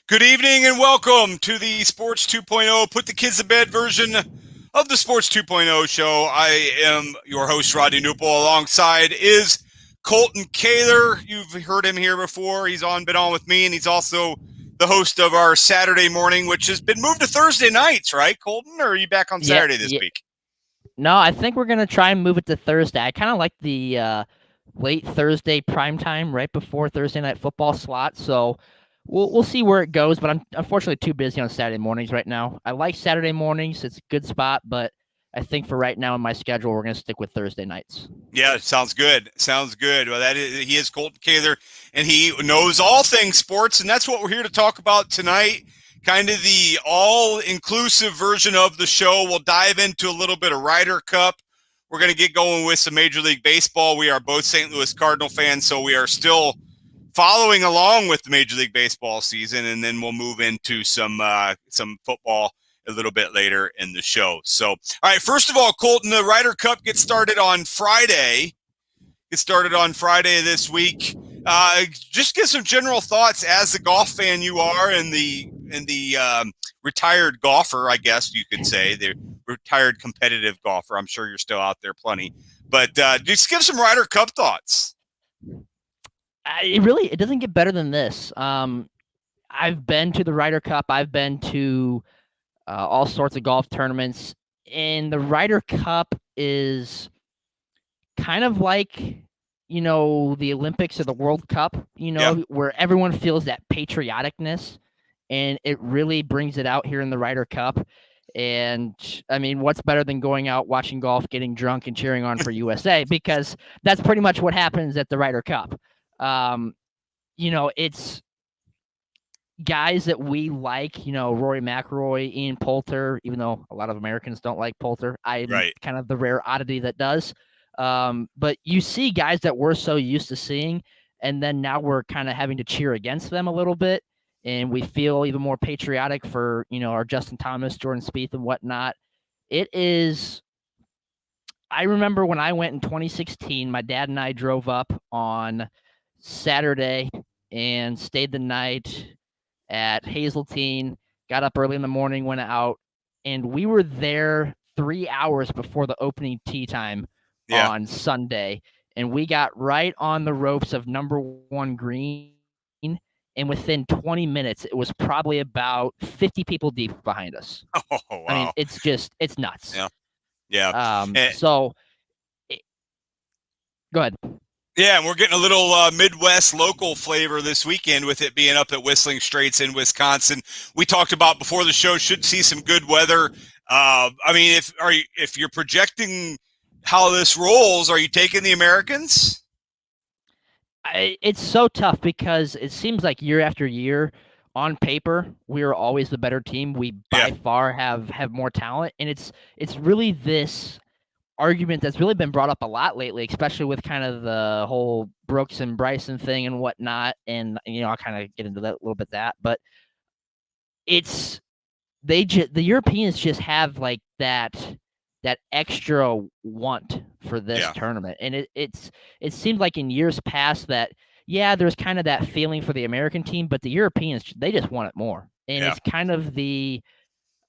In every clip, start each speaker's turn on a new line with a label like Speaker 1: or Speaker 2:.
Speaker 1: Good evening and welcome to the Sports 2.0 Put the Kids to Bed version of the Sports 2.0 show. I am your host, Rodney Knuppel. Alongside is Colton Kaler. You've heard him here before. He's been on with me, and he's also the host of our Saturday morning, which has been moved to Thursday nights, right, Colton? Or are you back on Saturday this week?
Speaker 2: No, I think we're going to try and move it to Thursday. I kind of like the late Thursday prime time right before Thursday night football slot. So we'll see where it goes, but I'm unfortunately too busy on Saturday mornings right now. I like Saturday mornings. It's a good spot, but I think for right now in my schedule, we're going to stick with Thursday nights.
Speaker 1: Yeah, sounds good. Sounds good. Well, he is Colton Kaler, and he knows all things sports, and that's what we're here to talk about tonight. Kind of the all-inclusive version of the show. We'll dive into a little bit of Ryder Cup. We're going to get going with some Major League Baseball. We are both St. Louis Cardinal fans, so we are still following along with the Major League Baseball season, and then we'll move into some football a little bit later in the show. So, all right, first of all, Colton, the Ryder Cup gets started on Friday. This week. Just get some general thoughts as the golf fan you are, and the retired golfer, I guess you could say, the retired competitive golfer. I'm sure you're still out there plenty, but just give some Ryder Cup thoughts.
Speaker 2: It doesn't get better than this. I've been to the Ryder Cup. I've been to all sorts of golf tournaments, and the Ryder Cup is kind of like, the Olympics or the World Cup, where everyone feels that patrioticness, and it really brings it out here in the Ryder Cup. And I mean, what's better than going out, watching golf, getting drunk, and cheering on for USA? Because that's pretty much what happens at the Ryder Cup. It's guys that we like, Rory McIlroy, Ian Poulter, even though a lot of Americans don't like Poulter. I'm kind of the rare oddity that does. But you see guys that we're so used to seeing, and then now we're kind of having to cheer against them a little bit, and we feel even more patriotic for, our Justin Thomas, Jordan Spieth, and whatnot. It is. I remember when I went in 2016, my dad and I drove up on Saturday and stayed the night at Hazeltine, got up early in the morning, went out, and we were there 3 hours before the opening tee time on Sunday, and we got right on the ropes of number one green, and within 20 minutes, it was probably about 50 people deep behind us.
Speaker 1: Oh, wow.
Speaker 2: I mean, it's nuts.
Speaker 1: Yeah.
Speaker 2: Go ahead.
Speaker 1: Yeah, and we're getting a little Midwest local flavor this weekend with it being up at Whistling Straits in Wisconsin. We talked about before the show, should see some good weather. I mean, if you're projecting how this rolls, are you taking the Americans?
Speaker 2: It's so tough because it seems like year after year, on paper, we are always the better team. We by far have more talent, and it's really this argument that's really been brought up a lot lately, especially with kind of the whole Brooks and Bryson thing and whatnot. And I'll kind of get into that a little bit. But it's the Europeans just have like that extra want for this tournament, and it seemed like in years past that there's kind of that feeling for the American team, but the Europeans, they just want it more, and it's kind of the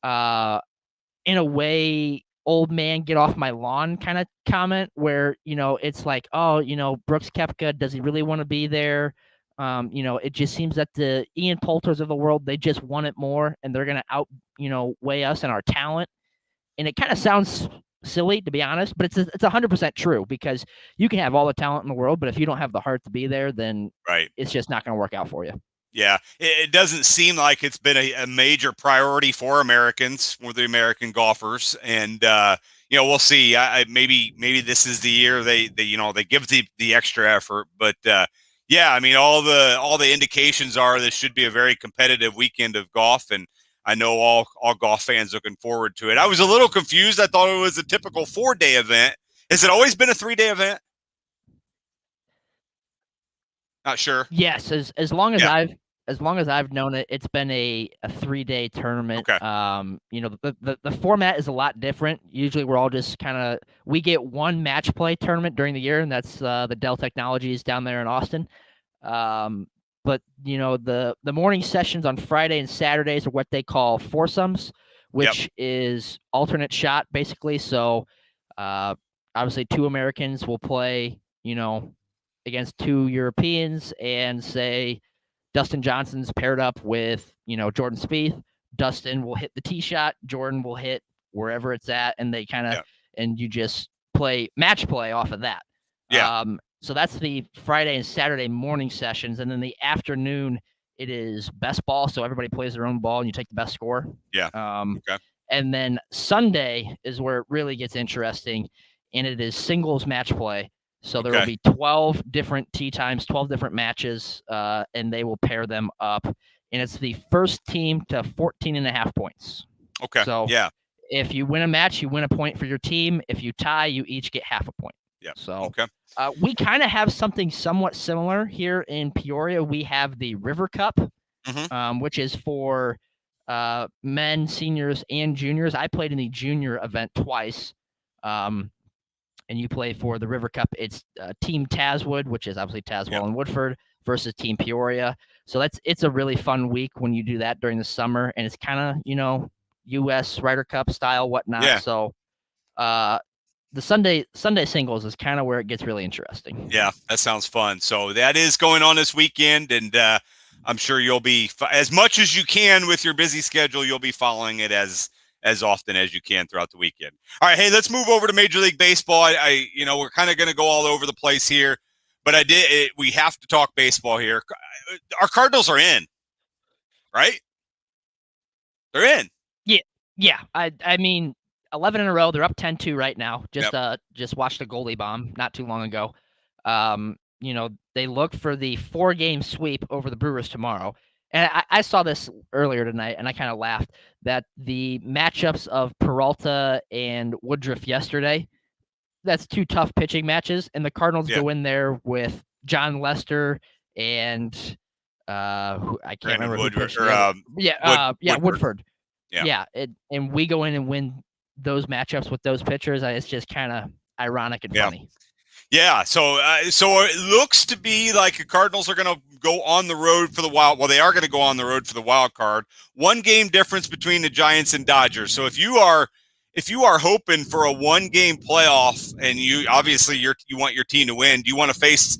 Speaker 2: in a way, old man get off my lawn kind of comment where, it's like, oh, Brooks Koepka, does he really want to be there? It just seems that the Ian Poulters of the world, they just want it more, and they're going to weigh us and our talent. And it kind of sounds silly, to be honest, but it's 100% true, because you can have all the talent in the world, but if you don't have the heart to be there, then it's just not going to work out for you.
Speaker 1: Yeah, it doesn't seem like it's been a major priority for Americans, for the American golfers, and we'll see. Maybe this is the year they give the extra effort, but I mean, all the indications are this should be a very competitive weekend of golf, and I know all golf fans looking forward to it. I was a little confused. I thought it was a typical 4-day event. Has it always been a 3-day event? Not sure.
Speaker 2: Yes, as long as I've known it, it's been a 3-day tournament.
Speaker 1: Okay.
Speaker 2: The format is a lot different. Usually we're all just we get one match play tournament during the year, and that's the Dell Technologies down there in Austin. but the morning sessions on Friday and Saturdays are what they call foursomes, which is alternate shot basically. So obviously 2 Americans will play, against 2 Europeans, and say Dustin Johnson's paired up with, Jordan Spieth. Dustin will hit the tee shot, Jordan will hit wherever it's at, and they kind of and you just play match play off of that. So that's the Friday and Saturday morning sessions, and then the afternoon it is best ball. So everybody plays their own ball, and you take the best score. And then Sunday is where it really gets interesting, and it is singles match play. So there will be 12 different tee times, 12 different matches, and they will pair them up. And it's the first team to 14.5 points. So if you win a match, you win a point for your team. If you tie, you each get half a point. So we kind of have something somewhat similar here in Peoria. We have the River Cup, which is for men, seniors, and juniors. I played in the junior event twice. And you play for the River Cup. It's Team Tazwood, which is obviously Tazewell and Woodford, versus Team Peoria. So it's a really fun week when you do that during the summer, and it's kind of U.S. Ryder Cup style, whatnot. So the Sunday singles is kind of where it gets really interesting.
Speaker 1: Yeah, that sounds fun. So that is going on this weekend, and I'm sure you'll be, as much as you can with your busy schedule, you'll be following it as often as you can throughout the weekend. All right, hey, let's move over to Major League Baseball. We're kind of going to go all over the place here, but we have to talk baseball here. Our Cardinals are in, right? They're in.
Speaker 2: Yeah. I mean, 11 in a row. They're up 10-2 right now. Just watched a goalie bomb not too long ago. They look for the 4-game sweep over the Brewers tomorrow. And I saw this earlier tonight, and I kind of laughed that the matchups of Peralta and Woodruff yesterday, that's 2 tough pitching matches, and the Cardinals go in there with John Lester and I can't remember who pitched. Woodford. And we go in and win those matchups with those pitchers. It's just kind of ironic and funny.
Speaker 1: Yeah, so it looks to be like the Cardinals are going to go on the road for the wild. Well, they are going to go on the road for the wild card. 1 game difference between the Giants and Dodgers. So if you are hoping for a 1-game playoff, and you want your team to win, do you want to face?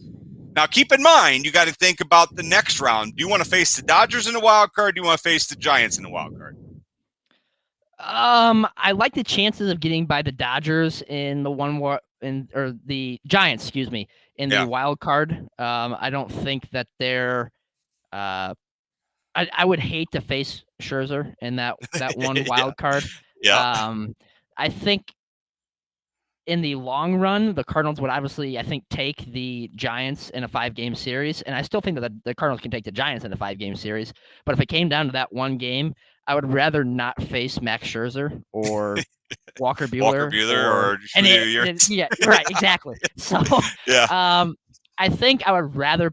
Speaker 1: Now, keep in mind, you got to think about the next round. Do you want to face the Dodgers in the wild card? Do you want to face the Giants in the wild card?
Speaker 2: I like the chances of getting by the Dodgers in the the Giants, excuse me, in the wild card. I don't think that they're. I would hate to face Scherzer in that one wild card. I think in the long run, the Cardinals would obviously, I think, take the Giants in a 5-game series, and I still think that the Cardinals can take the Giants in a 5-game series. But if it came down to that 1 game, I would rather not face Max Scherzer or Walker Buehler
Speaker 1: or
Speaker 2: right, exactly. So I think I would rather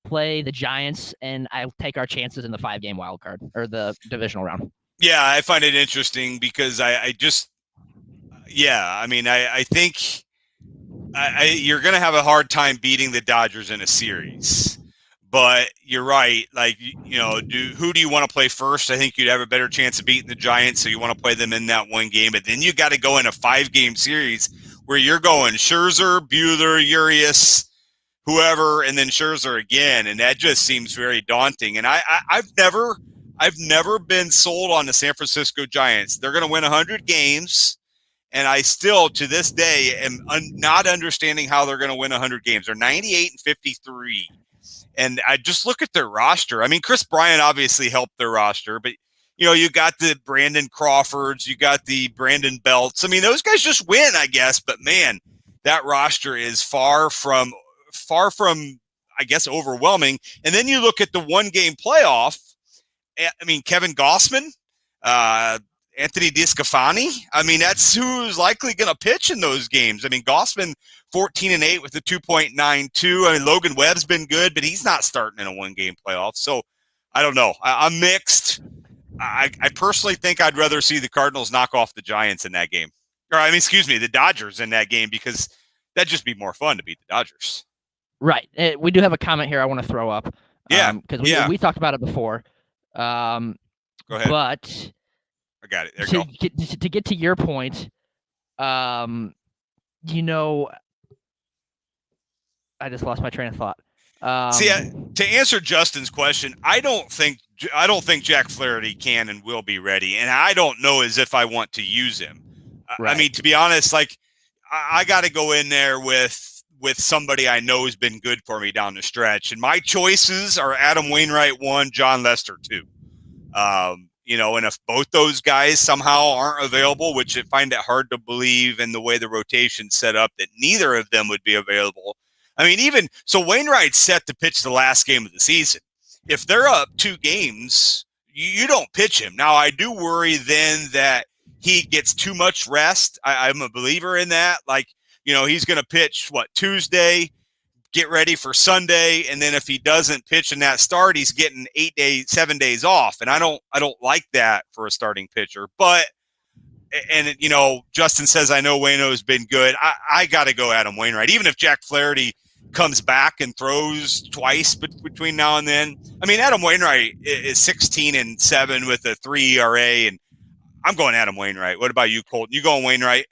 Speaker 2: play the Giants, and I'll take our chances in the 5-game wild card or the divisional round.
Speaker 1: Yeah, I find it interesting because I think you're going to have a hard time beating the Dodgers in a series. But you're right. Like, who do you want to play first? I think you'd have a better chance of beating the Giants, so you want to play them in that 1 game. But then you got to go in a 5-game series where you're going Scherzer, Buehler, Urias, whoever, and then Scherzer again, and that just seems very daunting. And I've never been sold on the San Francisco Giants. They're going to win 100 games. And I still, to this day, am not understanding how they're going to win 100 games. They're 98-53. And I just look at their roster. I mean, Chris Bryant obviously helped their roster, but you got the Brandon Crawfords, you got the Brandon Belts. I mean, those guys just win, I guess. But man, that roster is far from, I guess, overwhelming. And then you look at the 1-game playoff. I mean, Kevin Gossman, Anthony DeSclafani. I mean, that's who's likely going to pitch in those games. I mean, Gossman 14-8 with a 2.92. I mean, Logan Webb's been good, but he's not starting in a 1-game playoff. So I don't know. I'm mixed. I personally think I'd rather see the Cardinals knock off the Giants in that game. Or, the Dodgers in that game, because that'd just be more fun to beat the Dodgers.
Speaker 2: Right. We do have a comment here I want to throw up.
Speaker 1: Yeah,
Speaker 2: Because
Speaker 1: yeah.
Speaker 2: we talked about it before.
Speaker 1: Go ahead.
Speaker 2: But
Speaker 1: I got it. There you go.
Speaker 2: To get to your point, you know, I just lost my train of thought.
Speaker 1: See, to answer Justin's question, I don't think Jack Flaherty can and will be ready, and I don't know as if I want to use him.
Speaker 2: Right.
Speaker 1: I mean, to be honest, like I got to go in there with somebody I know has been good for me down the stretch, and my choices are Adam Wainwright 1, John Lester 2. And if both those guys somehow aren't available, which I find it hard to believe in the way the rotation's set up that neither of them would be available. I mean, even so, Wainwright's set to pitch the last game of the season. If they're up 2 games, you don't pitch him. Now, I do worry then that he gets too much rest. I'm a believer in that. Like, he's going to pitch, Tuesday, get ready for Sunday, and then if he doesn't pitch in that start, he's getting 7 days off, and I don't like that for a starting pitcher. But Justin says I know Waino's been good. I got to go Adam Wainwright, even if Jack Flaherty comes back and throws twice between now and then. I mean, Adam Wainwright is 16-7 with a 3 ERA, and I'm going Adam Wainwright. What about you, Colton? You going Wainwright?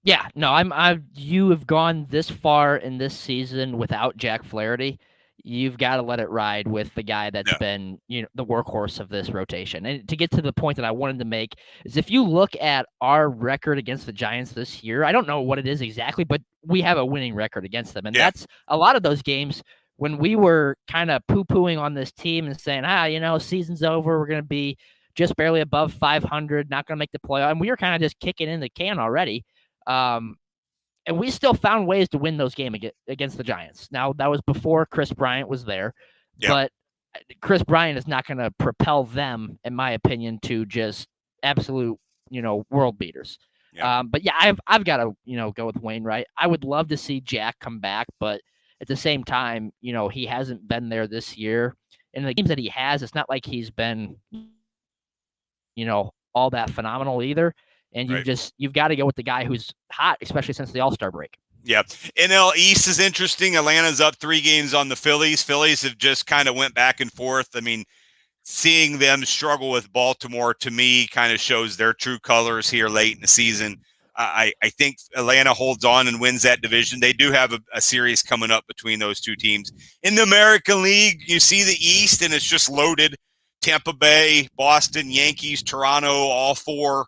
Speaker 2: Yeah, no, you have gone this far in this season without Jack Flaherty. You've got to let it ride with the guy that's been, the workhorse of this rotation. And to get to the point that I wanted to make is if you look at our record against the Giants this year, I don't know what it is exactly, but we have a winning record against them. And that's a lot of those games when we were kind of poo-pooing on this team and saying, season's over, we're going to be just barely above 500, not going to make the playoff. And we were kind of just kicking in the can already. And we still found ways to win those games against the Giants. Now, that was before Chris Bryant was there, but Chris Bryant is not going to propel them, in my opinion, to just absolute, world beaters. But yeah, I've got to, go with Wainwright. I would love to see Jack come back, but at the same time, he hasn't been there this year. And the games that he has, it's not like he's been, all that phenomenal either. And you've got to go with the guy who's hot, especially since the All-Star break.
Speaker 1: Yeah. NL East is interesting. Atlanta's up 3 games on the Phillies. Phillies have just kind of went back and forth. I mean, seeing them struggle with Baltimore, to me, kind of shows their true colors here late in the season. I think Atlanta holds on and wins that division. They do have a series coming up between those 2 teams. In the American League, you see the East, and it's just loaded. Tampa Bay, Boston, Yankees, Toronto, all 4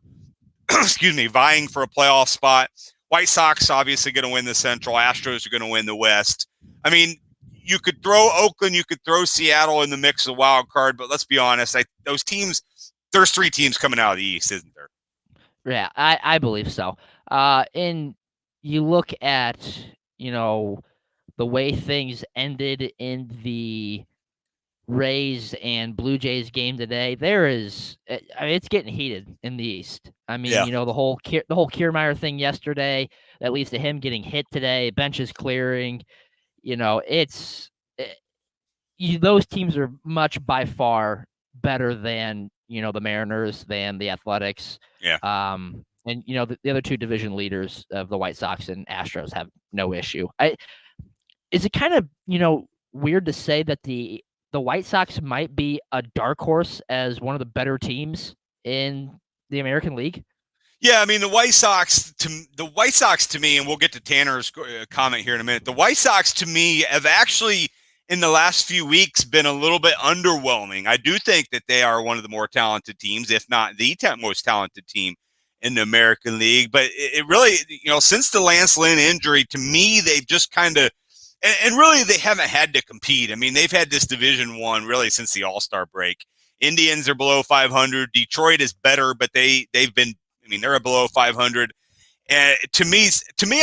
Speaker 1: vying for a playoff spot. White Sox obviously going to win the Central. Astros are going to win the West. I mean, you could throw Oakland, you could throw Seattle in the mix of wild card, but let's be honest, those teams, there's 3 teams coming out of the East, isn't there?
Speaker 2: Yeah, I believe so. And you look at, the way things ended in the Rays and Blue Jays game today, it's getting heated in the East. I mean, the whole Kiermaier thing yesterday that leads to him getting hit today, benches clearing, those teams are much by far better than, the Mariners, than the Athletics.
Speaker 1: Yeah.
Speaker 2: And, the other 2 division leaders of the White Sox and Astros have no issue. Is it kind of, weird to say that the White Sox might be a dark horse as one of the better teams in the American League?
Speaker 1: Yeah, I mean, the White Sox to me, and we'll get to Tanner's comment here in a minute. The White Sox to me have actually, in the last few weeks, been a little bit underwhelming. I do think that they are one of the more talented teams, if not the most talented team in the American League. But it really, since the Lance Lynn injury, to me, they've just kind of, and really, they haven't had to compete. I mean, they've had this Division I really since the All-Star break. Indians are below 500. Detroit is better, but they've been, they're below 500. And to me,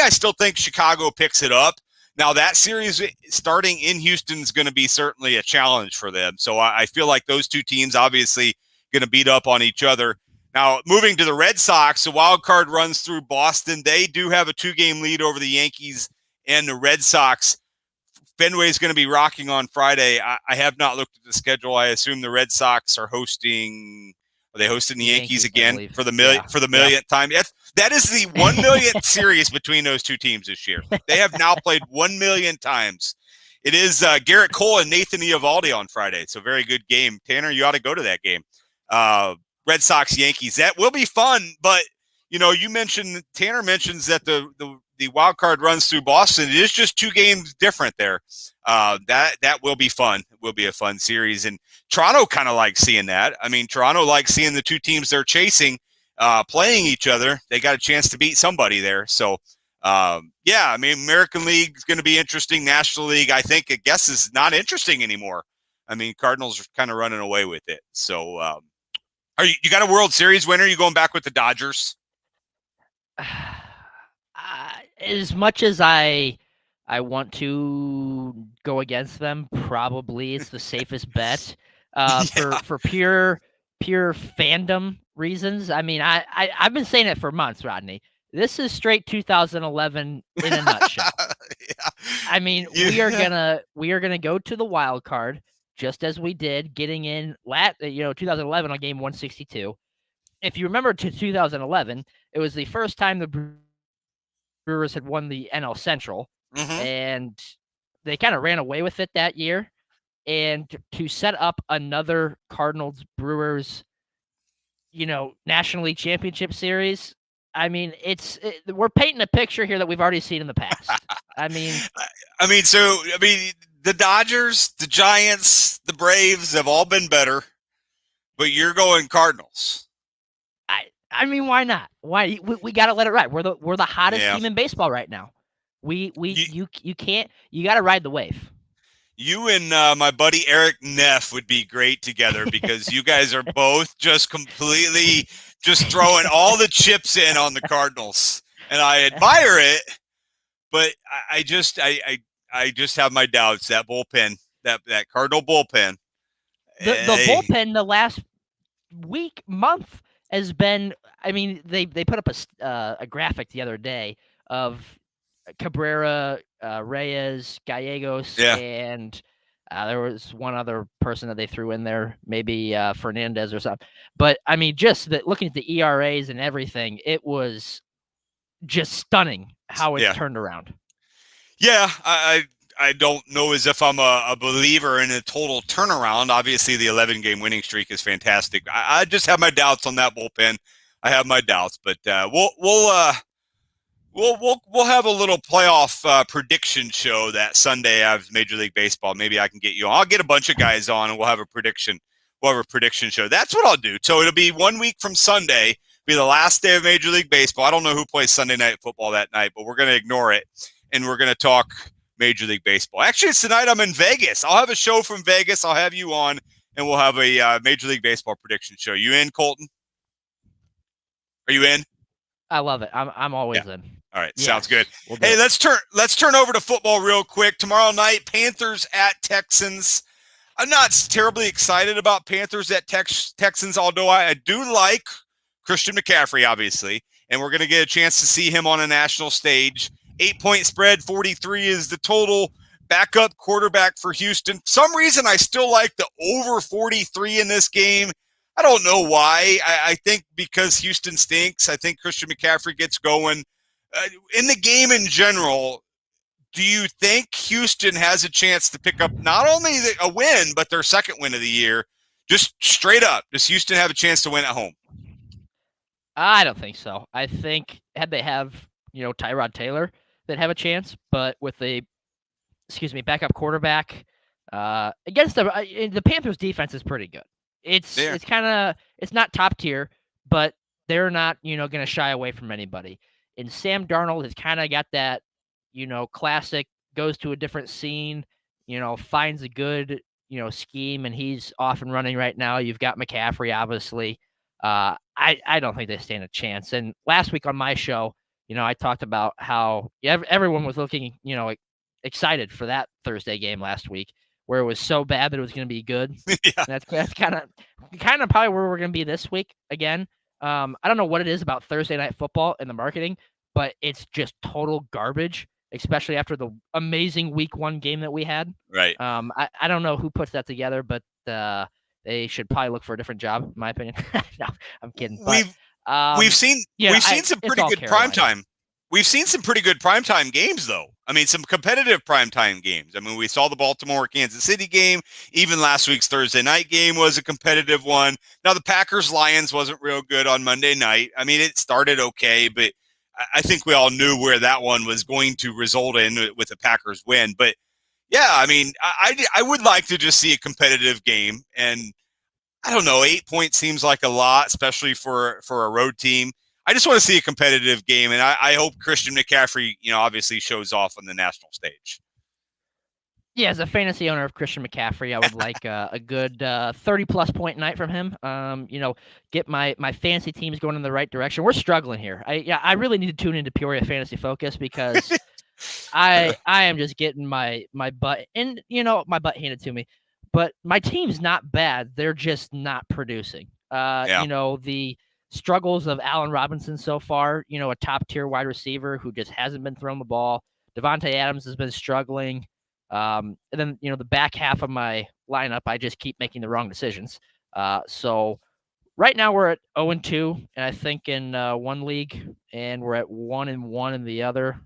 Speaker 1: I still think Chicago picks it up. Now, that series starting in Houston is going to be certainly a challenge for them. So I feel like those 2 teams obviously going to beat up on each other. Now, moving to the Red Sox, the wild card runs through Boston. They do have a 2-game lead over the Yankees and the Red Sox. Fenway is going to be rocking on Friday. I have not looked at the schedule. I assume the Red Sox are hosting They hosted the Yankees
Speaker 2: Yankees, I
Speaker 1: again
Speaker 2: believe.
Speaker 1: for the
Speaker 2: Yeah.
Speaker 1: millionth time. That is the 1 millionth series between those two teams this year. They have now played 1 million times. It is Garrett Cole and Nathan Eovaldi on Friday. So very good game. Tanner, you ought to go to that game. Red Sox Yankees. That will be fun, but Tanner mentions that the wild card runs through Boston. It is just 2 games different there. That will be fun. It will be a fun series. And Toronto kind of likes seeing that. I mean, Toronto likes seeing the 2 teams they're chasing playing each other. They got a chance to beat somebody there. So, I mean, American League is going to be interesting. National League, I guess, is not interesting anymore. I mean, Cardinals are kind of running away with it. So, you got a World Series winner? You going back with the Dodgers?
Speaker 2: As much as I want to go against them, probably it's the safest bet. For pure fandom reasons. I mean, I've been saying it for months, Rodney. This is straight 2011 in a nutshell. I mean, we are gonna go to the wild card just as we did getting in 2011 on game 162. If you remember to 2011, it was the first time the Brewers had won the NL Central, and they kind of ran away with it that year. And to set up another Cardinals Brewers, National League Championship Series, I mean, we're painting a picture here that we've already seen in the past. I mean,
Speaker 1: the Dodgers, the Giants, the Braves have all been better, but you're going Cardinals.
Speaker 2: I mean, why not? Why we got to let it ride? We're the hottest team in baseball right now. You got to ride the wave.
Speaker 1: You and my buddy Eric Neff would be great together because you guys are both just completely just throwing all the chips in on the Cardinals, and I admire it. But I just have my doubts. That bullpen, that Cardinal bullpen,
Speaker 2: the bullpen the last month has been. I mean, they put up a graphic the other day of Cabrera, Reyes, Gallegos, and there was one other person that they threw in there, maybe Fernandez or something. But I mean, just looking at the ERAs and everything, it was just stunning how it's turned around.
Speaker 1: Yeah, I don't know as if I'm a believer in a total turnaround. Obviously, the 11-game winning streak is fantastic. I just have my doubts on that bullpen. I have my doubts, but we'll have a little playoff prediction show that Sunday of Major League Baseball. Maybe I can get you on. I'll get a bunch of guys on, and we'll have a prediction. We'll have a prediction show. That's what I'll do. So it'll be 1 week from Sunday. Be the last day of Major League Baseball. I don't know who plays Sunday Night Football that night, but we're going to ignore it, and we're going to talk Major League Baseball. Actually, it's tonight. I'm in Vegas. I'll have a show from Vegas. I'll have you on, and we'll have a Major League Baseball prediction show. You in, Colton? Are you in?
Speaker 2: I love it. I'm always in.
Speaker 1: All right, sounds good. Hey, let's turn over to football real quick. Tomorrow night, Panthers at Texans. I'm not terribly excited about Panthers at Texans, although I do like Christian McCaffrey, obviously, and we're going to get a chance to see him on a national stage. 8-point spread, 43 is the total. Backup quarterback for Houston. For some reason, I still like the over 43 in this game. I don't know why. I think because Houston stinks. I think Christian McCaffrey gets going. In the game in general, do you think Houston has a chance to pick up not only a win, but their second win of the year? Just straight up, does Houston have a chance to win at home?
Speaker 2: I don't think so. I think had they have, Tyrod Taylor, they'd have a chance. But with a, backup quarterback against the Panthers defense is pretty good. It's not top tier, but they're not, going to shy away from anybody. And Sam Darnold has kind of got that, classic, goes to a different scene, finds a good, scheme, and he's off and running right now. You've got McCaffrey, obviously. I don't think they stand a chance. And last week on my show, I talked about how everyone was looking, excited for that Thursday game last week, where it was so bad that it was going to be good.
Speaker 1: Yeah.
Speaker 2: That's kind of probably where we're going to be this week again. I don't know what it is about Thursday Night Football and the marketing, but it's just total garbage, especially after the amazing week 1 game that we had.
Speaker 1: Right.
Speaker 2: I don't know who puts that together, but they should probably look for a different job, in my opinion. No, I'm kidding. But
Speaker 1: We've we've seen
Speaker 2: yeah,
Speaker 1: we've seen some
Speaker 2: it's
Speaker 1: pretty
Speaker 2: all
Speaker 1: good
Speaker 2: Carolina.
Speaker 1: primetime. We've seen some pretty good primetime games, though. I mean, some competitive primetime games. I mean, we saw the Baltimore Kansas City game. Even last week's Thursday night game was a competitive one. Now, the Packers Lions wasn't real good on Monday night. I mean, it started okay, but I think we all knew where that one was going to result in with the Packers win. But yeah, I mean, I would like to just see a competitive game, and I don't know, 8 points seems like a lot, especially for a road team. I just want to see a competitive game, and I hope Christian McCaffrey, obviously shows off on the national stage.
Speaker 2: Yeah, as a fantasy owner of Christian McCaffrey, I would like a good 30-plus point night from him. Get my fantasy teams going in the right direction. We're struggling here. I really need to tune into Peoria Fantasy Focus because I am just getting my butt and my butt handed to me. But my team's not bad. They're just not producing.
Speaker 1: Yeah.
Speaker 2: The struggles of Allen Robinson so far, a top tier wide receiver who just hasn't been throwing the ball. Devontae Adams has been struggling. And then, the back half of my lineup, I just keep making the wrong decisions. So right now we're at 0-2, and I think in one league, and we're at 1-1 in the other.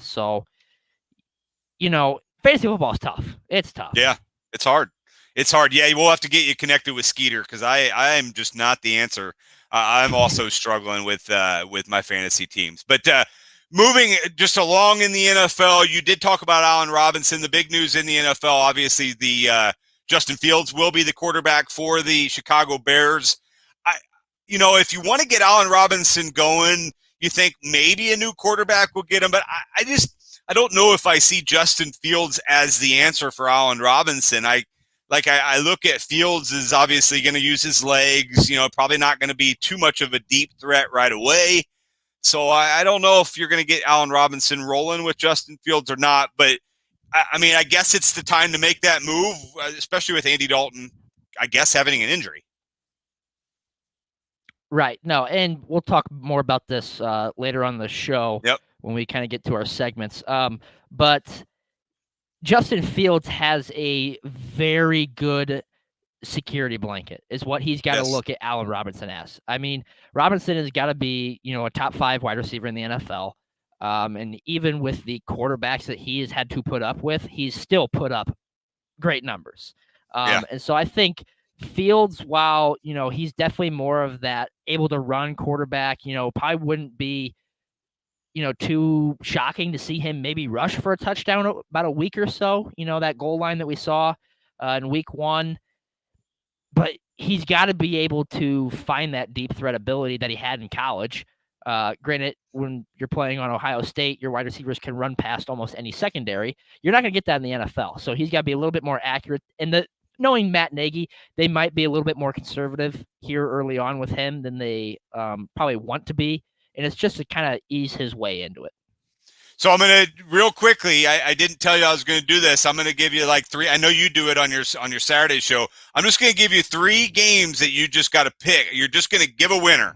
Speaker 2: So fantasy football is tough. It's tough.
Speaker 1: Yeah, it's hard. It's hard. Yeah, we'll have to get you connected with Skeeter because I am just not the answer. I'm also struggling with my fantasy teams. But moving just along in the NFL, you did talk about Allen Robinson. The big news in the NFL, obviously, the Justin Fields will be the quarterback for the Chicago Bears. If you want to get Allen Robinson going, you think maybe a new quarterback will get him. But I don't know if I see Justin Fields as the answer for Allen Robinson. I look at Fields as obviously going to use his legs, probably not going to be too much of a deep threat right away. So I don't know if you're going to get Allen Robinson rolling with Justin Fields or not. But, I mean, I guess it's the time to make that move, especially with Andy Dalton, I guess, having an injury.
Speaker 2: Right. No, and we'll talk more about this later on the show.
Speaker 1: Yep.
Speaker 2: When we kind of get to our segments. But Justin Fields has a very good security blanket is what he's got to look at Allen Robinson as. I mean, Robinson has got to be, a top 5 wide receiver in the NFL. And even with the quarterbacks that he has had to put up with, he's still put up great numbers. And so I think Fields, while, he's definitely more of that able to run quarterback, probably wouldn't be too shocking to see him maybe rush for a touchdown about a week or so, that goal line that we saw in week 1. But he's got to be able to find that deep threat ability that he had in college. Granted, when you're playing on Ohio State, your wide receivers can run past almost any secondary. You're not going to get that in the NFL. So he's got to be a little bit more accurate. And knowing Matt Nagy, they might be a little bit more conservative here early on with him than they probably want to be. And it's just to kind of ease his way into it.
Speaker 1: So I'm going to real quickly. I didn't tell you I was going to do this. I'm going to give you like 3. I know you do it on your Saturday show. I'm just going to give you 3 games that you just got to pick. You're just going to give a winner.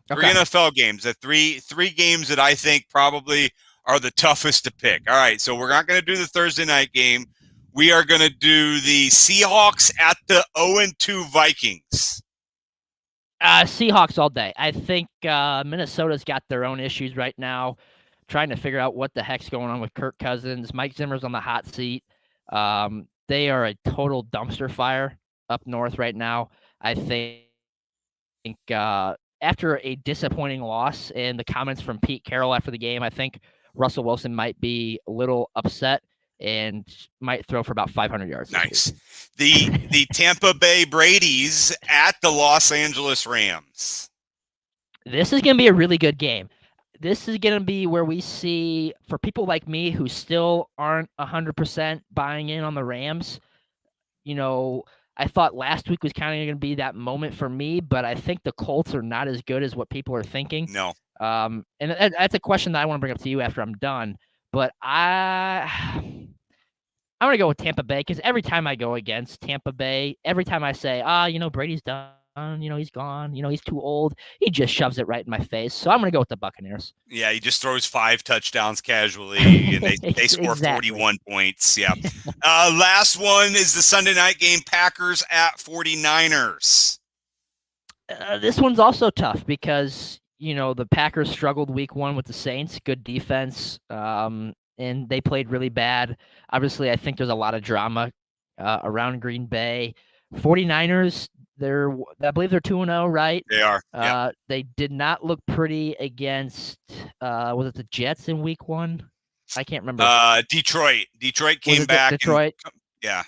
Speaker 1: 3 NFL games. The three games that I think probably are the toughest to pick. All right. So we're not going to do the Thursday night game. We are going to do the Seahawks at the 0-2 Vikings.
Speaker 2: Seahawks all day. I think Minnesota's got their own issues right now, trying to figure out what the heck's going on with Kirk Cousins. Mike Zimmer's on the hot seat. They are a total dumpster fire up north right now. I think after a disappointing loss and the comments from Pete Carroll after the game, I think Russell Wilson might be a little upset and might throw for about 500 yards.
Speaker 1: Nice. The Tampa Bay Brady's at the Los Angeles Rams.
Speaker 2: This is going to be a really good game. This is going to be where we see, for people like me who still aren't 100% buying in on the Rams, I thought last week was kind of going to be that moment for me, but I think the Colts are not as good as what people are thinking.
Speaker 1: No.
Speaker 2: And that's a question that I want to bring up to you after I'm done. But I'm going to go with Tampa Bay because every time I go against Tampa Bay, every time I say, Brady's done, done. He's gone. He's too old. He just shoves it right in my face. So I'm going to go with the Buccaneers.
Speaker 1: Yeah, he just throws 5 touchdowns casually, and they score
Speaker 2: Exactly.
Speaker 1: 41 points. Yeah. Last one is the Sunday night game, Packers at 49ers.
Speaker 2: This one's also tough because the Packers struggled week 1 with the Saints. Good defense, and they played really bad. Obviously, I think there's a lot of drama around Green Bay. 49ers, I believe they're 2-0, right?
Speaker 1: They are. Yeah.
Speaker 2: They did not look pretty against was it the Jets in week 1? I can't remember.
Speaker 1: Detroit. Detroit
Speaker 2: Was
Speaker 1: came
Speaker 2: it
Speaker 1: back.
Speaker 2: Detroit?
Speaker 1: Yeah.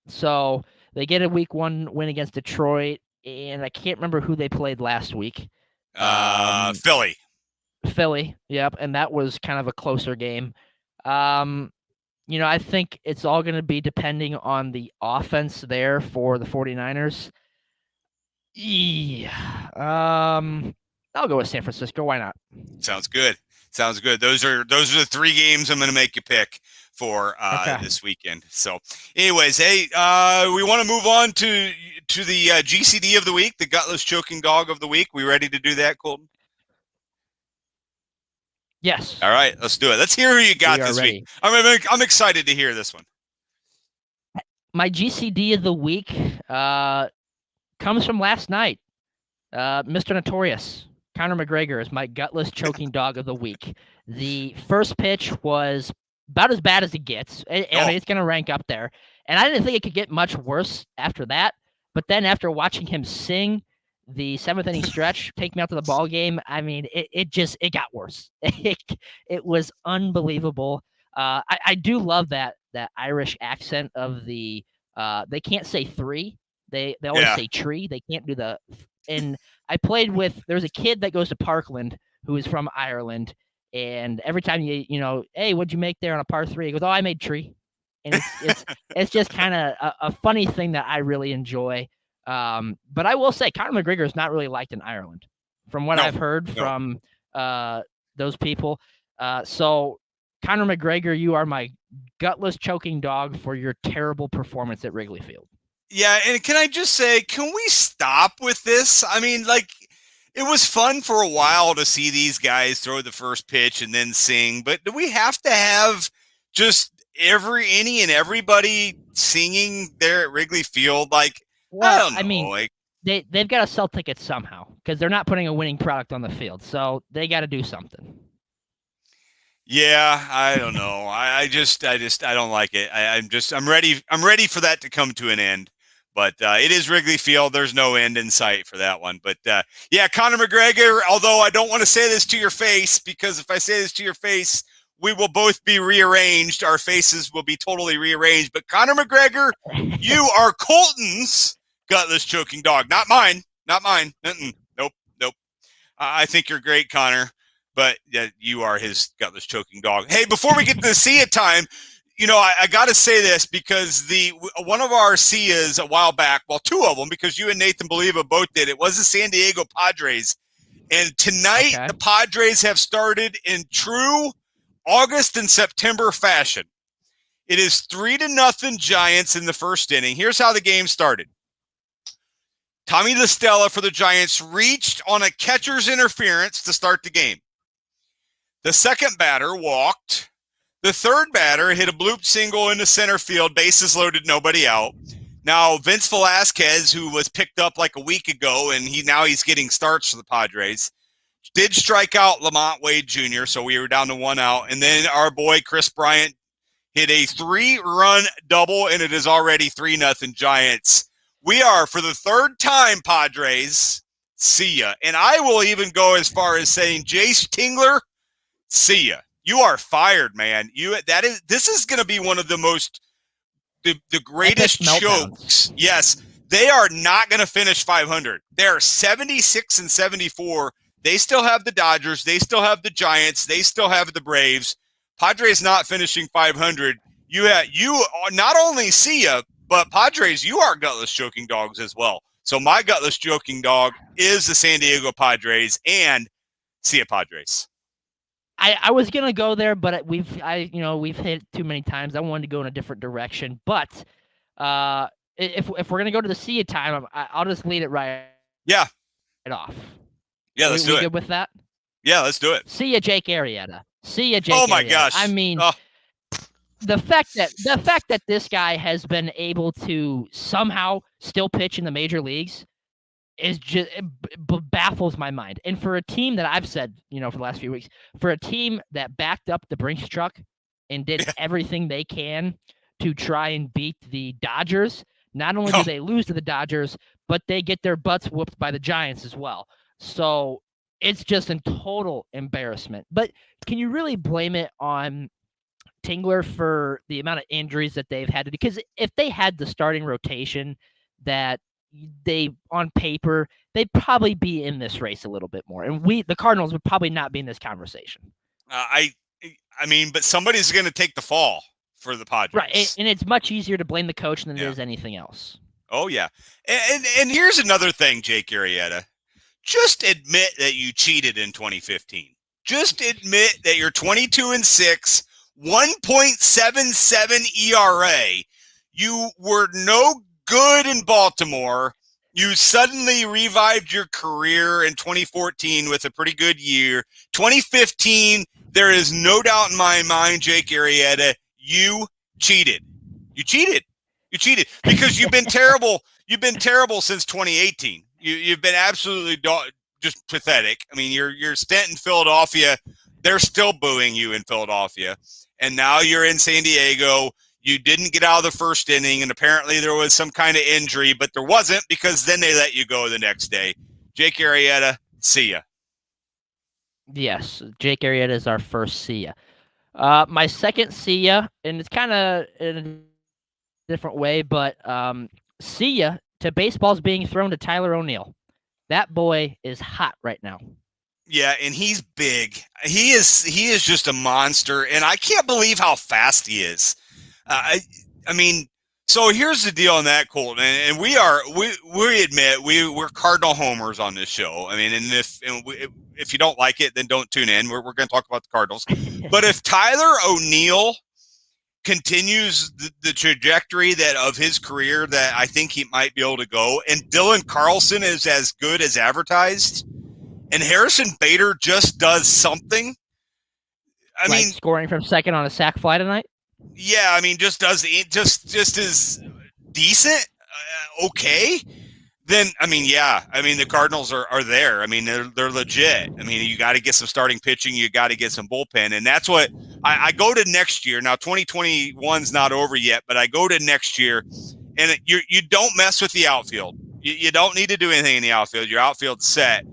Speaker 2: So they get a week 1 win against Detroit, and I can't remember who they played last week.
Speaker 1: Philly.
Speaker 2: Philly, yep, and that was kind of a closer game. I think it's all going to be depending on the offense there for the 49ers. Yeah. I'll go with San Francisco. Why not?
Speaker 1: Sounds good. Sounds good. Those are the 3 games I'm going to make you pick for this weekend. So, anyways, hey, we want to move on to the GCD of the week, the Gutless Choking Dog of the week. We ready to do that, Colton?
Speaker 2: Yes.
Speaker 1: All right, let's do it. Let's hear who you got this week. I'm excited to hear this one.
Speaker 2: My GCD of the week comes from last night. Mr. Notorious, Conor McGregor, is my Gutless Choking Dog of the week. The first pitch was about as bad as it gets. I mean, it's going to rank up there. And I didn't think it could get much worse after that. But then after watching him sing the 7th inning stretch, take me out to the ball game, I mean, it got worse. It was unbelievable. I do love that Irish accent of the they can't say 3. They always say tree. They can't do the. And I played with. There's a kid that goes to Parkland who is from Ireland, and every time hey, what'd you make there on a par 3? He goes, oh, I made tree, and it's just kind of a funny thing that I really enjoy. But I will say, Conor McGregor is not really liked in Ireland, from what I've heard from those people. So, Conor McGregor, you are my Gutless Choking Dog for your terrible performance at Wrigley Field.
Speaker 1: Yeah, and can I just say, can we stop with this? I mean, it was fun for a while to see these guys throw the first pitch and then sing, but do we have to have just any and everybody singing there at Wrigley Field? I don't know.
Speaker 2: I mean, they've got to sell tickets somehow because they're not putting a winning product on the field, so they got to do something.
Speaker 1: Yeah, I don't know. I don't like it. I'm ready for that to come to an end. But it is Wrigley Field. There's no end in sight for that one. But yeah, Conor McGregor, although I don't want to say this to your face, because if I say this to your face, we will both be rearranged. Our faces will be totally rearranged. But Conor McGregor, you are Colton's Gutless Choking Dog. Not mine. Not mine. Nope. I think you're great, Conor. But you are his Gutless Choking Dog. Hey, before we get to the See It time, I got to say this because one of our SIAs a while back, well, 2 of them, because you and Nathan Believa both did, it was the San Diego Padres. And tonight, the Padres have started in true August and September fashion. It is 3-0 Giants in the first inning. Here's how the game started. Tommy La Stella for the Giants reached on a catcher's interference to start the game. The second batter walked. The third batter hit a bloop single into center field, bases loaded, nobody out. Now, Vince Velasquez, who was picked up like a week ago, and he's getting starts for the Padres, did strike out Lamont Wade Jr., so we were down to 1 out. And then our boy Chris Bryant hit a 3-run double, and it is already 3-0 Giants. We are, for the third time, Padres, see ya. And I will even go as far as saying, Jace Tingler, see ya. You are fired, man. This is going to be one of the the greatest chokes. Yes, they are not going to finish 500. They are 76-74. They still have the Dodgers. They still have the Giants. They still have the Braves. Padres not finishing 500. You not only see ya, but Padres, you are Gutless Choking Dogs as well. So my Gutless Choking Dog is the San Diego Padres, and see ya, Padres.
Speaker 2: I was gonna go there, but we've hit too many times. I wanted to go in a different direction. But if we're gonna go to the See It time, I'll just lead it right
Speaker 1: Yeah.
Speaker 2: It off.
Speaker 1: Yeah, let's do
Speaker 2: We
Speaker 1: it.
Speaker 2: good with that?
Speaker 1: Yeah, let's do it.
Speaker 2: See ya, Jake Arrieta. See ya, Jake
Speaker 1: Oh my
Speaker 2: Arrieta. I
Speaker 1: gosh.
Speaker 2: mean,
Speaker 1: Oh,
Speaker 2: the fact that this guy has been able to somehow still pitch in the major leagues is just baffles my mind. And for a team that I've said, for the last few weeks, for a team that backed up the Brinks truck and did everything they can to try and beat the Dodgers, not only do they lose to the Dodgers, but they get their butts whooped by the Giants as well. So it's just a total embarrassment. But can you really blame it on Tingler for the amount of injuries that they've had to do? Because if they had the starting rotation that they on paper, they'd probably be in this race a little bit more. And the Cardinals would probably not be in this conversation.
Speaker 1: I mean, but somebody's going to take the fall for the Padres.
Speaker 2: Right. And it's much easier to blame the coach than it is anything else.
Speaker 1: Oh, yeah. And here's another thing, Jake Arrieta. Just admit that you cheated in 2015. Just admit that you're 22-6, 1.77 ERA. You were no good in Baltimore. You suddenly revived your career in 2014 with a pretty good year. 2015, there is no doubt in my mind, Jake Arrieta, you cheated. You cheated. You cheated because you've been terrible. You've been terrible since 2018. You've been absolutely just pathetic. I mean, your stint in Philadelphia, they're still booing you in Philadelphia. And now you're in San Diego. You didn't get out of the first inning, and apparently there was some kind of injury, but there wasn't because then they let you go the next day. Jake Arrieta, see ya.
Speaker 2: Yes, Jake Arrieta is our first see ya. My second see ya, and it's kind of in a different way, but see ya to baseball's being thrown to Tyler O'Neill. That boy is hot right now.
Speaker 1: Yeah, and he's big. He is just a monster, and I can't believe how fast he is. I mean, so here's the deal on that, Colton, and we admit we're Cardinal homers on this show. I mean, and if you don't like it, then don't tune in. We're going to talk about the Cardinals. But if Tyler O'Neill continues the trajectory of his career that I think he might be able to go, and Dylan Carlson is as good as advertised, and Harrison Bader just does something. I mean,
Speaker 2: scoring from second on a sac fly tonight.
Speaker 1: Yeah, I mean, just is decent, okay. Then I mean, the Cardinals are there. I mean, they're legit. I mean, you got to get some starting pitching, you got to get some bullpen, and that's what I go to next year. Now, 2021's not over yet, but I go to next year, and you don't mess with the outfield. You don't need to do anything in the outfield. Your outfield's set.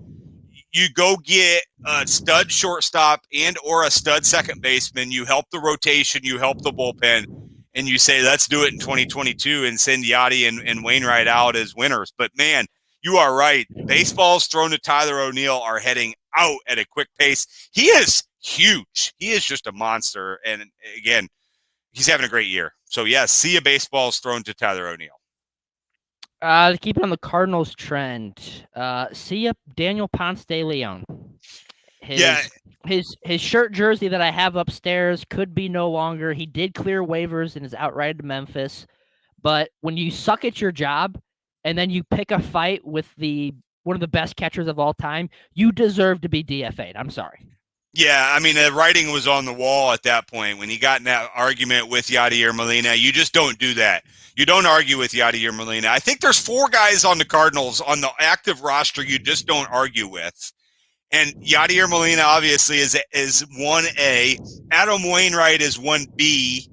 Speaker 1: You go get a stud shortstop and or a stud second baseman. You help the rotation. You help the bullpen. And you say, let's do it in 2022 and send Yachty and Wainwright out as winners. But, man, you are right. Baseballs thrown to Tyler O'Neill are heading out at a quick pace. He is huge. He is just a monster. And, again, he's having a great year. So, yes, see ya baseballs thrown to Tyler O'Neill.
Speaker 2: To keep it on the Cardinals trend, see ya Daniel Ponce de Leon. His shirt jersey that I have upstairs could be no longer. He did clear waivers and is outright to Memphis. But when you suck at your job and then you pick a fight with one of the best catchers of all time, you deserve to be DFA'd. I'm sorry.
Speaker 1: Yeah, I mean, the writing was on the wall at that point when he got in that argument with Yadier Molina. You just don't do that. You don't argue with Yadier Molina. I think there's 4 guys on the Cardinals on the active roster you just don't argue with. And Yadier Molina obviously is 1A. Adam Wainwright is 1B.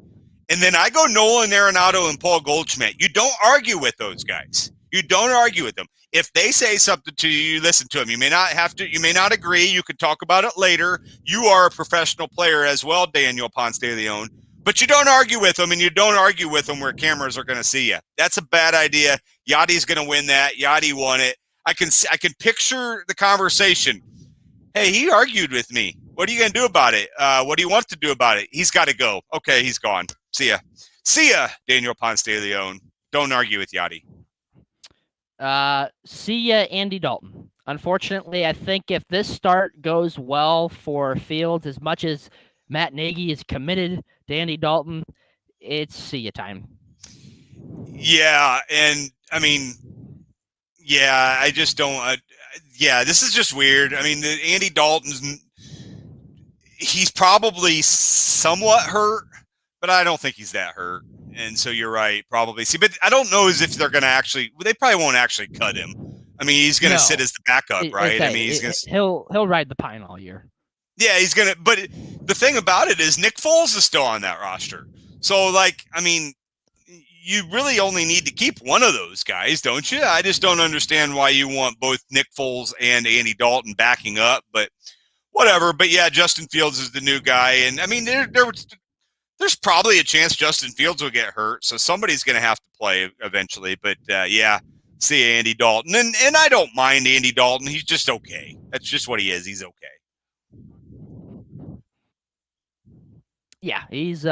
Speaker 1: And then I go Nolan Arenado and Paul Goldschmidt. You don't argue with those guys. You don't argue with them. If they say something to you, you listen to them. You may not have to. You may not agree. You can talk about it later. You are a professional player as well, Daniel Ponce de Leon. But you don't argue with them, and you don't argue with them where cameras are going to see you. That's a bad idea. Yachty's going to win that. Yachty won it. I can picture the conversation. Hey, he argued with me. What are you going to do about it? What do you want to do about it? He's got to go. Okay, he's gone. See ya. See ya, Daniel Ponce de Leon. Don't argue with Yachty.
Speaker 2: See ya, Andy Dalton. Unfortunately, I think if this start goes well for Fields, as much as Matt Nagy is committed to Andy Dalton, it's see ya time.
Speaker 1: Yeah, and I mean, Yeah, I just don't. Yeah, this is just weird. I mean, Andy Dalton's he's probably somewhat hurt, but I don't think he's that hurt. And so you're right, probably. See, but I don't know as if they're going to actually. They probably won't actually cut him. I mean, he's going to sit
Speaker 2: No,
Speaker 1: as the backup, right? I mean, he's going to.
Speaker 2: he'll ride the pine all year.
Speaker 1: Yeah, he's going to. But the thing about it is, Nick Foles is still on that roster. So, like, I mean, you really only need to keep one of those guys, don't you? I just don't understand why you want both Nick Foles and Andy Dalton backing up, but whatever. But yeah, Justin Fields is the new guy, and I mean, there's probably a chance Justin Fields will get hurt, so somebody's going to have to play eventually. But yeah, see Andy Dalton, and I don't mind Andy Dalton. He's just okay. That's just what he is. He's okay.
Speaker 2: Yeah, he's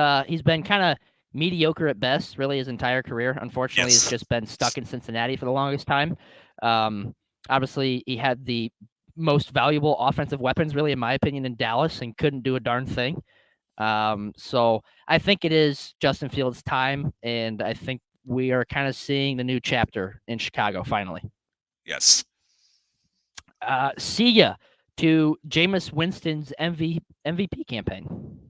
Speaker 2: been kind of mediocre at best, really his entire career. Unfortunately,
Speaker 1: Yes.
Speaker 2: he's just been stuck in Cincinnati for the longest time. Obviously, he had the most valuable offensive weapons, really, in my opinion, in Dallas, and couldn't do a darn thing. So I think it is Justin Fields' time, and I think we are kind of seeing the new chapter in Chicago finally.
Speaker 1: Yes.
Speaker 2: See ya to Jameis Winston's MVP campaign.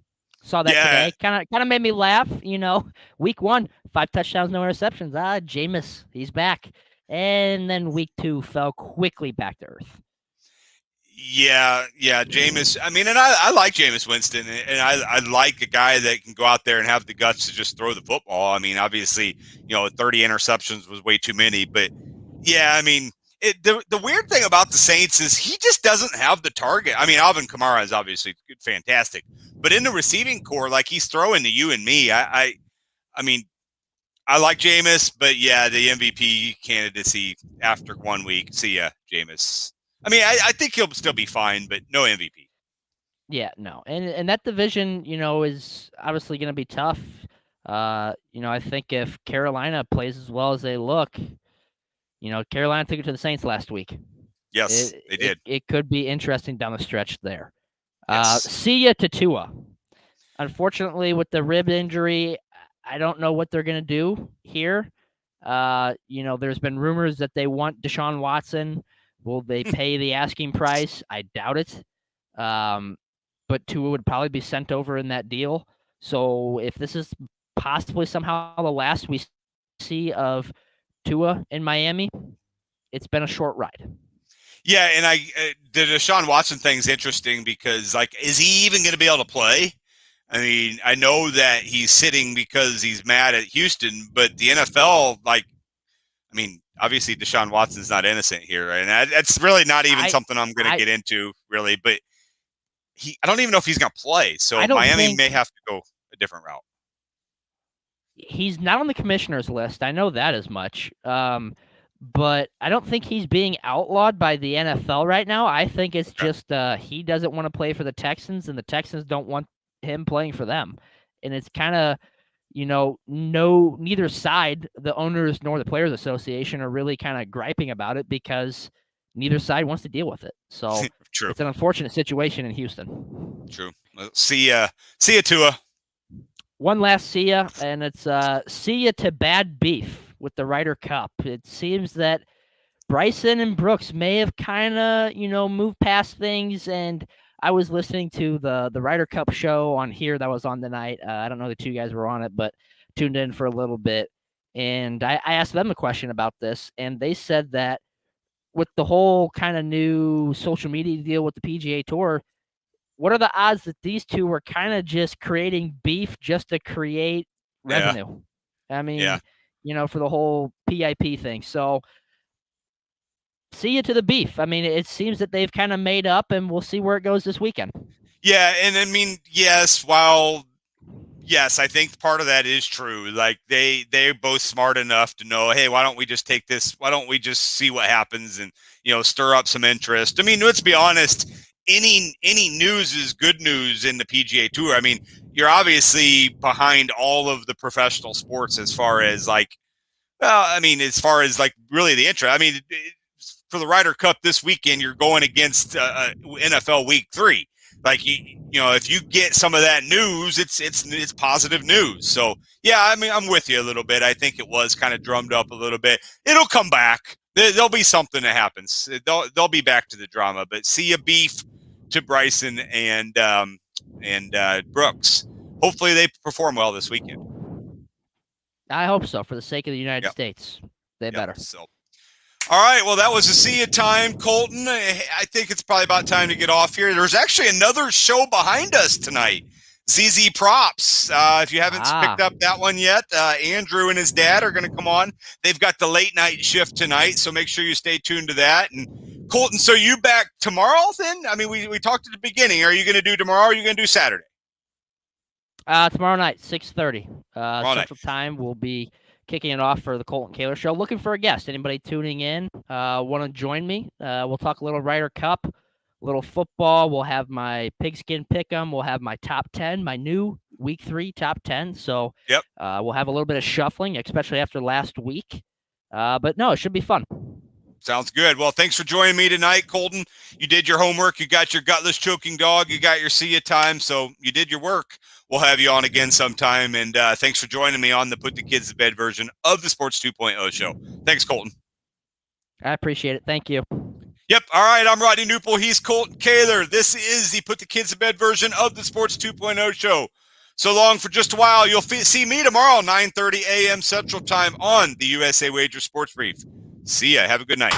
Speaker 2: Saw that today. Kind of made me laugh. You know, week 1, 5 touchdowns, no interceptions. Jameis, he's back. And then week 2 fell quickly back to earth.
Speaker 1: Yeah, Jameis. I mean, and I like Jameis Winston, and I like a guy that can go out there and have the guts to just throw the football. I mean, obviously, 30 interceptions was way too many, but yeah, I mean, the weird thing about the Saints is he just doesn't have the target. I mean, Alvin Kamara is obviously fantastic, but in the receiving core, like he's throwing to you and me. I mean, I like Jameis, but yeah, the MVP candidacy after 1 week. See ya, Jameis. I mean, I think he'll still be fine, but no MVP.
Speaker 2: Yeah, no. And that division, is obviously going to be tough. I think if Carolina plays as well as they look, Carolina took it to the Saints last week.
Speaker 1: Yes, they did.
Speaker 2: It could be interesting down the stretch there.
Speaker 1: Yes.
Speaker 2: See ya to Tua. Unfortunately, with the rib injury, I don't know what they're going to do here. There's been rumors that they want Deshaun Watson. Will they pay the asking price? I doubt it. But Tua would probably be sent over in that deal. So if this is possibly somehow the last we see of Tua in Miami, it's been a short ride.
Speaker 1: Yeah, and the Deshaun Watson thing is interesting because, like, is he even going to be able to play? I mean, I know that he's sitting because he's mad at Houston, but the NFL, like, I mean, obviously Deshaun Watson's not innocent here, and that's really not even something I'm going to get into, really. But I don't even know if he's going to play, so Miami may have to go a different route.
Speaker 2: He's not on the commissioner's list. I know that as much. But I don't think he's being outlawed by the NFL right now. I think it's just he doesn't want to play for the Texans, and the Texans don't want him playing for them. And it's kind of, neither side, the owners nor the Players Association, are really kind of griping about it because neither side wants to deal with it. So
Speaker 1: True.
Speaker 2: It's an unfortunate situation in Houston.
Speaker 1: True. See ya, Tua.
Speaker 2: One last see ya, and it's see ya to Bad Beef with the Ryder Cup. It seems that Bryson and Brooks may have kind of, moved past things, and I was listening to the Ryder Cup show on here that was on tonight. I don't know the two guys were on it, but tuned in for a little bit, and I asked them a question about this, and they said that with the whole kind of new social media deal with the PGA Tour, what are the odds that these two were kind of just creating beef just to create revenue? I mean, for the whole PIP thing. So see you to the beef. I mean, it seems that they've kind of made up, and we'll see where it goes this weekend. Yeah,
Speaker 1: and I mean, yes, I think part of that is true. Like they're both smart enough to know, hey, why don't we just take this? Why don't we just see what happens and stir up some interest? I mean, let's be honest. Any news is good news in the PGA Tour. I mean, you're obviously behind all of the professional sports as far as really the interest. I mean, for the Ryder Cup this weekend, you're going against NFL Week 3. Like if you get some of that news, it's positive news. So yeah, I mean, I'm with you a little bit. I think it was kind of drummed up a little bit. It'll come back. There'll be something that happens. They'll be back to the drama. But see ya beef to Bryson and Brooks. Hopefully they perform well this weekend.
Speaker 2: I hope so. For the sake of the United States, they better.
Speaker 1: So, all right. Well, that was a see ya time, Colton. I think it's probably about time to get off here. There's actually another show behind us tonight. ZZ Props. If you haven't picked up that one yet, Andrew and his dad are going to come on. They've got the late night shift tonight, so make sure you stay tuned to that. And Colton, so you back tomorrow then? I mean, we talked at the beginning. Are you going to do tomorrow or are you going to do Saturday?
Speaker 2: Tomorrow night, 6:30 Central Time. We'll be kicking it off for the Colton Kaler Show. Looking for a guest. Anybody tuning in want to join me? We'll talk a little Ryder Cup, little football. We'll have my pigskin pick'em. We'll have my top 10, my new week 3 top 10. So we'll have a little bit of shuffling, especially after last week. But no, it should be fun.
Speaker 1: Sounds good. Well, thanks for joining me tonight, Colton. You did your homework. You got your gutless choking dog. You got your see ya time. So you did your work. We'll have you on again sometime. And thanks for joining me on the Put the Kids to Bed version of the Sports 2.0 show. Thanks, Colton.
Speaker 2: I appreciate it. Thank you.
Speaker 1: Yep. All right. I'm Rodney Knuppel. He's Colton Kaler. This is the Put the Kids to Bed version of the Sports 2.0 show. So long for just a while. You'll see me tomorrow, 9:30 a.m. Central Time on the USA Wager Sports Brief. See ya. Have a good night.